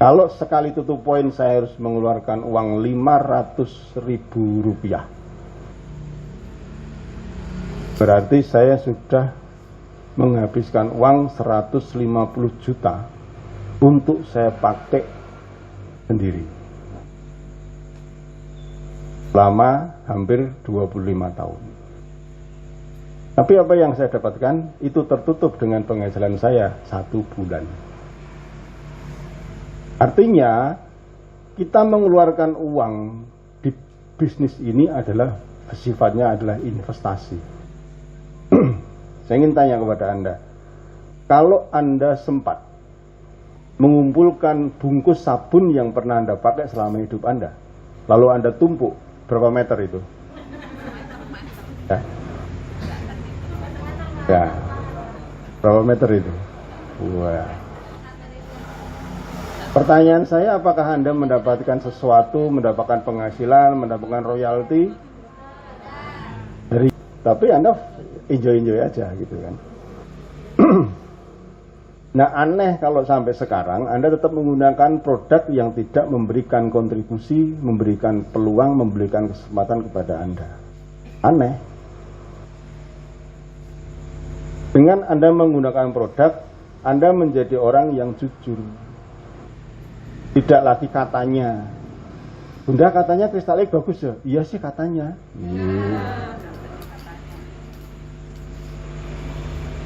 Kalau sekali tutup poin saya harus mengeluarkan uang 500.000 rupiah. Berarti saya sudah menghabiskan uang 150 juta untuk saya pakai sendiri selama hampir 25 tahun. Tapi apa yang saya dapatkan itu tertutup dengan penghasilan saya 1 bulan. Artinya kita mengeluarkan uang di bisnis ini adalah sifatnya adalah investasi. Saya ingin tanya kepada Anda, kalau Anda sempat mengumpulkan bungkus sabun yang pernah Anda pakai selama hidup Anda, lalu Anda tumpuk, berapa meter itu? Ya, berapa meter itu? Wah. Pertanyaan saya, apakah Anda mendapatkan sesuatu, mendapatkan penghasilan, mendapatkan royalti dari, tapi Anda enjoy aja gitu kan. Nah, aneh kalau sampai sekarang Anda tetap menggunakan produk yang tidak memberikan kontribusi, memberikan peluang, memberikan kesempatan kepada Anda. Aneh. Dengan Anda menggunakan produk, Anda menjadi orang yang jujur. Tidak lagi katanya, Bunda katanya kristal egg bagus ya? Iya sih katanya.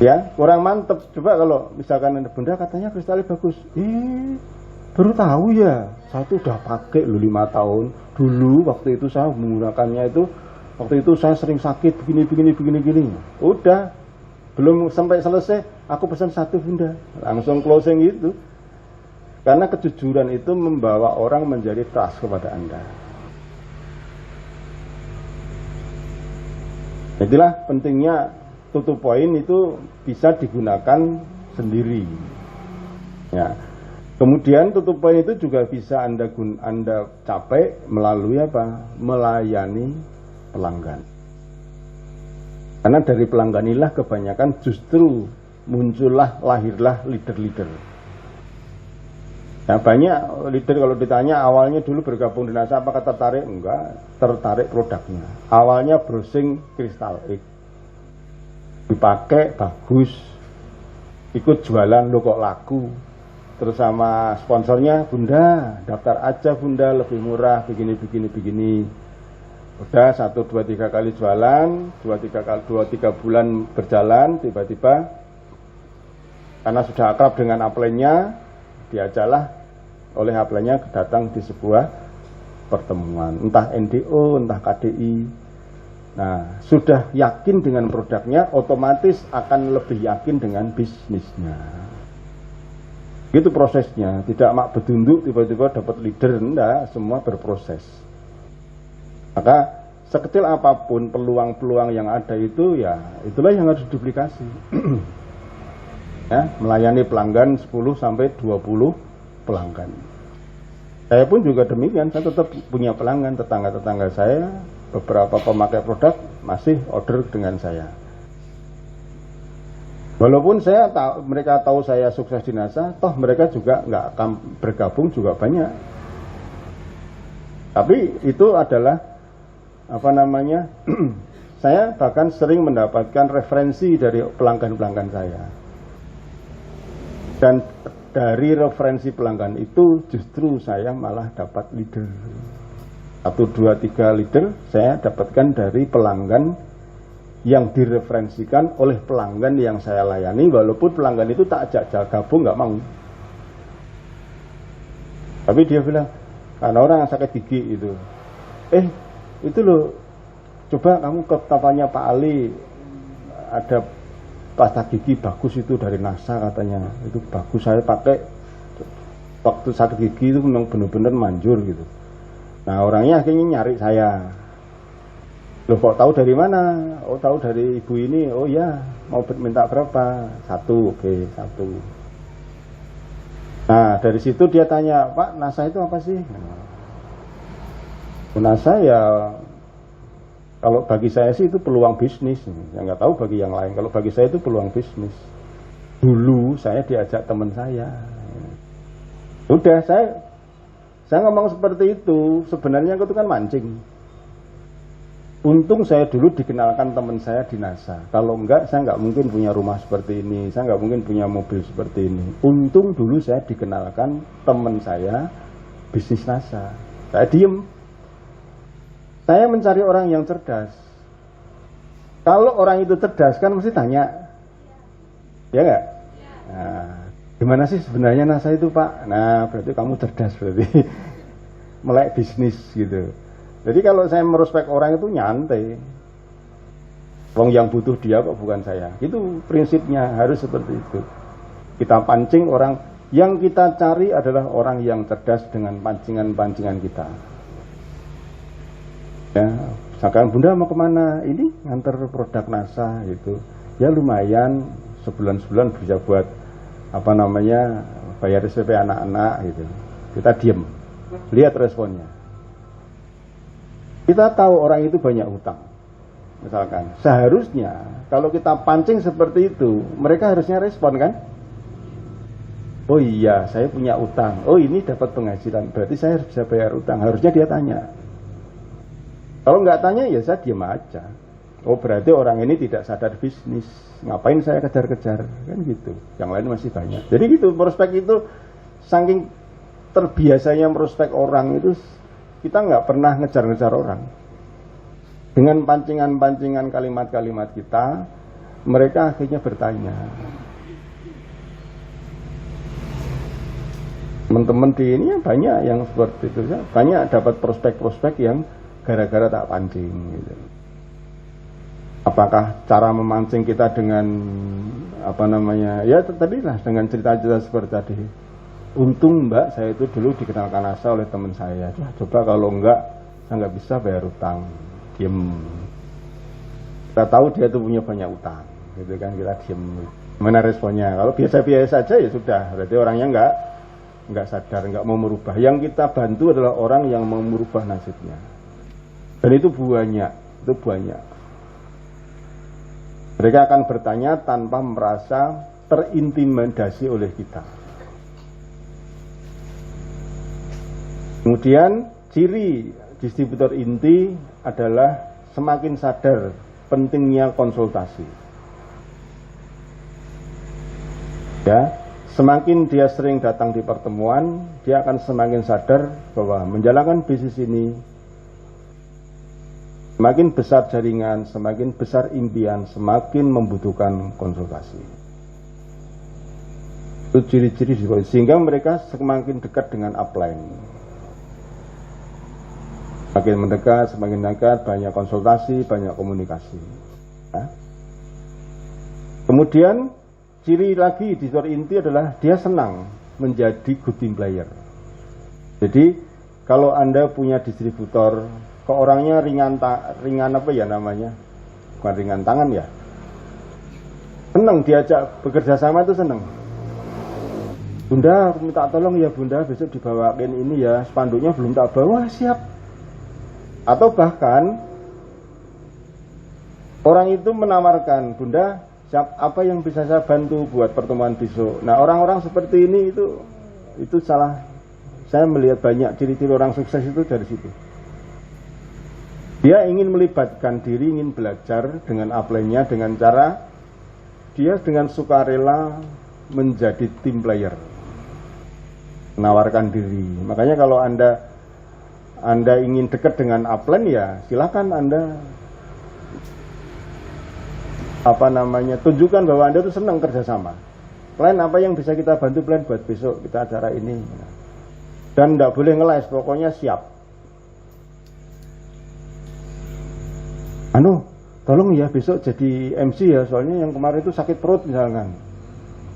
Ya, kurang mantep. Coba kalau misalkan Bunda katanya kristal egg bagus, baru tahu ya. Saya tuh udah pakai 5 tahun. Dulu waktu itu saya menggunakannya itu, waktu itu saya sering sakit begini. Udah, belum sampai selesai, aku pesan 1 Bunda, langsung closing gitu. Karena kejujuran itu membawa orang menjadi trust kepada Anda. Itulah pentingnya tutup poin itu bisa digunakan sendiri. Ya. Kemudian tutup poin itu juga bisa Anda capai melalui apa? Melayani pelanggan. Karena dari pelanggan inilah kebanyakan justru lahirlah leader-leader. Nah, banyak leader kalau ditanya awalnya dulu bergabung di NASA apakah tertarik? Enggak, tertarik produknya. Awalnya browsing kristal egg, dipakai bagus, ikut jualan lo kok laku, terus sama sponsornya, Bunda daftar aja Bunda lebih murah begini. Udah 1, 2, 3 kali jualan, 2-3 bulan berjalan, tiba-tiba karena sudah akrab dengan upline-nya, diajalah oleh upline-nya datang di sebuah pertemuan, entah NDO, entah KDI. Nah, sudah yakin dengan produknya, otomatis akan lebih yakin dengan bisnisnya. Gitu prosesnya, tidak mak bedunduk tiba-tiba dapat leader, enggak, semua berproses. Maka sekecil apapun peluang-peluang yang ada itu, ya itulah yang harus diduplikasi. Ya, melayani pelanggan 10-20 pelanggan. Saya pun juga demikian, saya tetap punya pelanggan, tetangga-tetangga saya, beberapa pemakai produk masih order dengan saya. Walaupun mereka tahu saya sukses di NASA, toh mereka juga nggak akan bergabung juga banyak. Tapi itu adalah saya bahkan sering mendapatkan referensi dari pelanggan-pelanggan saya. Dan dari referensi pelanggan itu justru saya malah dapat leader. 1, 2, 3 leader saya dapatkan dari pelanggan yang direferensikan oleh pelanggan yang saya layani, walaupun pelanggan itu tak ajak gabung, nggak mau. Tapi dia bilang, karena orang yang sakit gigi itu, itu loh, coba kamu ke tapanya Pak Ali, ada pasta gigi bagus itu dari NASA katanya, itu bagus, saya pakai waktu sakit gigi itu memang benar-benar manjur gitu. Nah, orangnya akhirnya nyari saya, loh kok tahu dari mana? Oh, tahu dari ibu ini. Oh ya, mau minta berapa? 1, oke, 1. Nah, dari situ dia tanya, Pak, NASA itu apa sih? NASA ya, kalau bagi saya sih itu peluang bisnis. Ya nggak tahu bagi yang lain. Kalau bagi saya itu peluang bisnis. Dulu saya diajak teman saya. Udah, saya ngomong seperti itu, sebenarnya itu kan mancing. Untung saya dulu dikenalkan teman saya di NASA. Kalau enggak, saya enggak mungkin punya rumah seperti ini, saya enggak mungkin punya mobil seperti ini. Untung dulu saya dikenalkan teman saya bisnis NASA. Saya diem. Saya mencari orang yang cerdas. Kalau orang itu cerdas kan mesti tanya, ya enggak? Nah, gimana sih sebenarnya NASA itu, Pak? Nah, berarti kamu cerdas berarti. Melek bisnis gitu. Jadi kalau saya merospek orang itu nyantai. Wong yang butuh dia kok bukan saya. Itu prinsipnya harus seperti itu. Kita pancing orang, yang kita cari adalah orang yang cerdas dengan pancingan-pancingan kita. Ya, misalkan Bunda mau kemana? Ini nganter produk NASA gitu. Ya lumayan, sebulan-sebulan bisa buat bayar SPP anak-anak gitu. Kita diem, lihat responnya. Kita tahu orang itu banyak hutang. Misalkan, seharusnya kalau kita pancing seperti itu, mereka harusnya respon kan? Oh iya, saya punya utang. Oh ini dapat penghasilan, berarti saya harus bisa bayar utang. Harusnya dia tanya. Kalau nggak tanya ya saya diam aja. Oh berarti orang ini tidak sadar bisnis. Ngapain saya kejar-kejar? Kan gitu. Yang lain masih banyak. Jadi gitu, prospek itu saking terbiasanya prospek orang itu, kita nggak pernah ngejar-ngejar orang. Dengan pancingan-pancingan kalimat-kalimat kita, mereka akhirnya bertanya. Teman-teman di ini banyak yang seperti itu, banyak dapat prospek-prospek yang gara-gara tak pancing. Gitu. Apakah cara memancing kita dengan ya tadi lah dengan cerita-cerita seperti tadi. Untung Mbak, saya itu dulu dikenalkan NASA oleh teman saya. Coba kalau enggak, saya nggak bisa bayar utang. Diem. Kita tahu dia tuh punya banyak utang, gitu kan, kita diem. Mana responnya? Kalau biasa-biasa saja ya sudah, berarti orangnya nggak sadar, nggak mau merubah. Yang kita bantu adalah orang yang mau merubah nasibnya. Dan itu banyak. Mereka akan bertanya tanpa merasa terintimidasi oleh kita. Kemudian ciri distributor inti adalah semakin sadar pentingnya konsultasi. Ya, semakin dia sering datang di pertemuan, dia akan semakin sadar bahwa menjalankan bisnis ini semakin besar jaringan, semakin besar impian, semakin membutuhkan konsultasi. Itu ciri-ciri sehingga mereka semakin dekat dengan upline. Semakin dekat, banyak konsultasi, banyak komunikasi. Ya. Kemudian ciri lagi di distributor inti adalah dia senang menjadi good team player. Jadi kalau Anda punya distributor, kok orangnya ringan apa ya namanya? Bukan ringan tangan ya. Senang diajak bekerja sama itu senang. Bunda, aku minta tolong ya Bunda, besok dibawain ini ya, spanduknya belum tak bawa, siap. Atau bahkan orang itu menawarkan, Bunda, apa yang bisa saya bantu buat pertemuan besok. Nah orang-orang seperti ini itu salah. Saya melihat banyak ciri-ciri orang sukses itu dari situ. Dia ingin melibatkan diri, ingin belajar dengan upline-nya dengan cara dia dengan sukarela menjadi team player, menawarkan diri. Makanya kalau Anda ingin dekat dengan upline ya silakan Anda tunjukkan bahwa Anda itu senang kerjasama. Plan apa yang bisa kita bantu plan buat besok kita acara ini. Dan tidak boleh ngeles, pokoknya siap. Tolong ya besok jadi MC ya, soalnya yang kemarin itu sakit perut misalkan.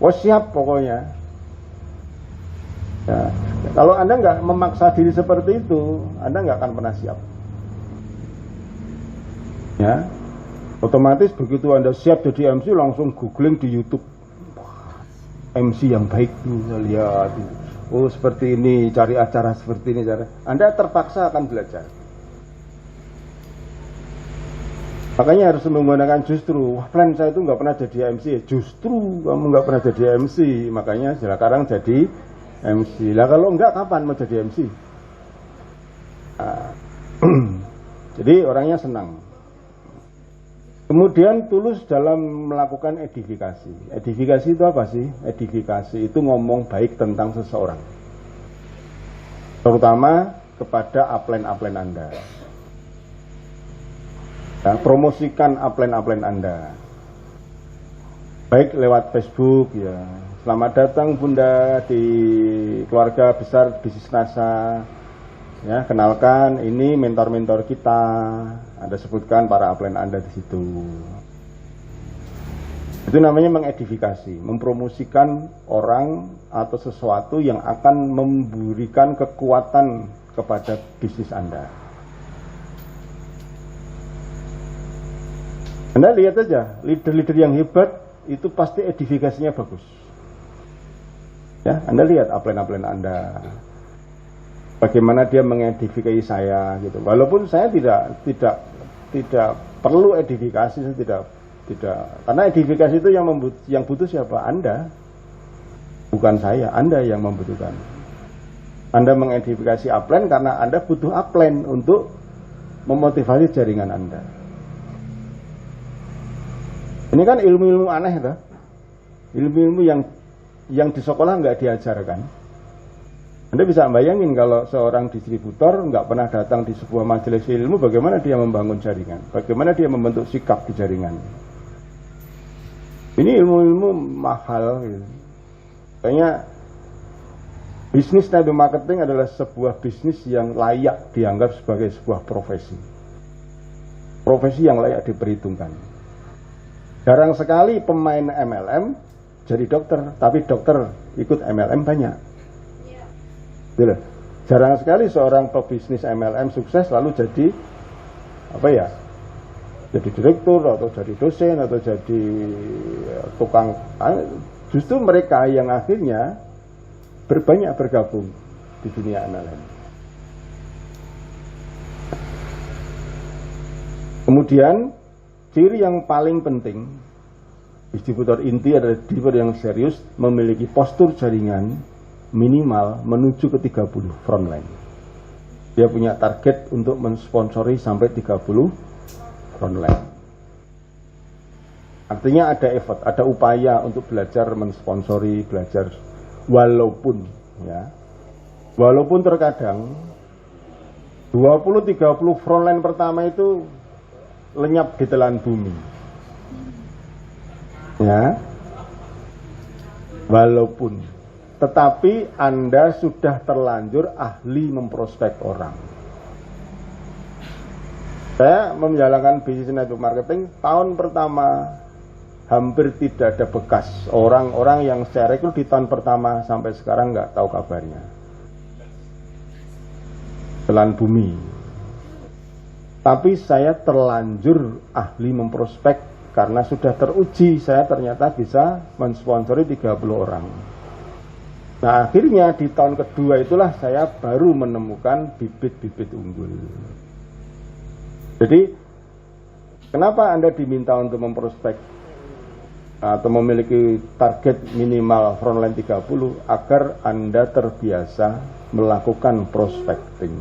Siap pokoknya. Ya, kalau Anda nggak memaksa diri seperti itu, Anda nggak akan pernah siap. Ya, otomatis begitu Anda siap jadi MC langsung googling di YouTube. MC yang baik tuh, lihat. Oh seperti ini, cari acara seperti ini. Anda terpaksa akan belajar. Makanya harus menggunakan justru. Plan saya itu nggak pernah jadi MC. Justru kamu nggak pernah jadi MC. Makanya sekarang jadi MC. Lah kalau enggak kapan mau jadi MC? Jadi orangnya senang. Kemudian tulus dalam melakukan edifikasi. Edifikasi itu apa sih? Edifikasi itu ngomong baik tentang seseorang, terutama kepada upline-upline Anda. Ya, promosikan upline-upline Anda, baik lewat Facebook ya. Selamat datang Bunda di keluarga besar bisnis NASA. Ya, kenalkan ini mentor-mentor kita. Anda sebutkan para upline Anda di situ. Itu namanya mengedifikasi, mempromosikan orang atau sesuatu yang akan memberikan kekuatan kepada bisnis Anda. Anda lihat aja, leader-leader yang hebat itu pasti edifikasinya bagus. Ya, Anda lihat upline-upline Anda, bagaimana dia mengedifikasi saya gitu. Walaupun saya tidak perlu edifikasi, saya tidak karena edifikasi itu yang butuh siapa? Anda, bukan saya. Anda yang membutuhkan. Anda mengedifikasi upline karena Anda butuh upline untuk memotivasi jaringan Anda. Ini kan ilmu-ilmu aneh tuh. Ilmu-ilmu yang di sekolah nggak diajarkan. Anda bisa bayangin kalau seorang distributor nggak pernah datang di sebuah majelis ilmu, bagaimana dia membangun jaringan, bagaimana dia membentuk sikap di jaringan. Ini ilmu-ilmu mahal gitu. Kayaknya bisnis network marketing adalah sebuah bisnis yang layak dianggap sebagai sebuah profesi. Profesi yang layak diperhitungkan. Jarang sekali pemain MLM jadi dokter, tapi dokter ikut MLM banyak. Gitu. Jarang sekali seorang pebisnis MLM sukses lalu jadi apa ya? Jadi direktur atau jadi dosen atau jadi tukang. Justru mereka yang akhirnya berbanyak bergabung di dunia MLM. Kemudian ciri yang paling penting, distributor inti adalah distributor yang serius, memiliki postur jaringan minimal menuju ke 30 frontline. Dia punya target untuk mensponsori sampai 30 frontline. Artinya ada effort, ada upaya untuk belajar mensponsori, belajar walaupun terkadang 20-30 frontline pertama itu lenyap di telan bumi. Ya. Walaupun, tetapi Anda sudah terlanjur ahli memprospek orang. Saya menjalankan bisnis network marketing tahun pertama hampir tidak ada bekas orang-orang yang saya rekrut di tahun pertama sampai sekarang nggak tahu kabarnya. Telan bumi. Tapi saya terlanjur ahli memprospek karena sudah teruji saya ternyata bisa mensponsori 30 orang. Nah akhirnya di tahun kedua itulah saya baru menemukan bibit-bibit unggul. Jadi kenapa Anda diminta untuk memprospek atau memiliki target minimal frontline 30 agar Anda terbiasa melakukan prospecting.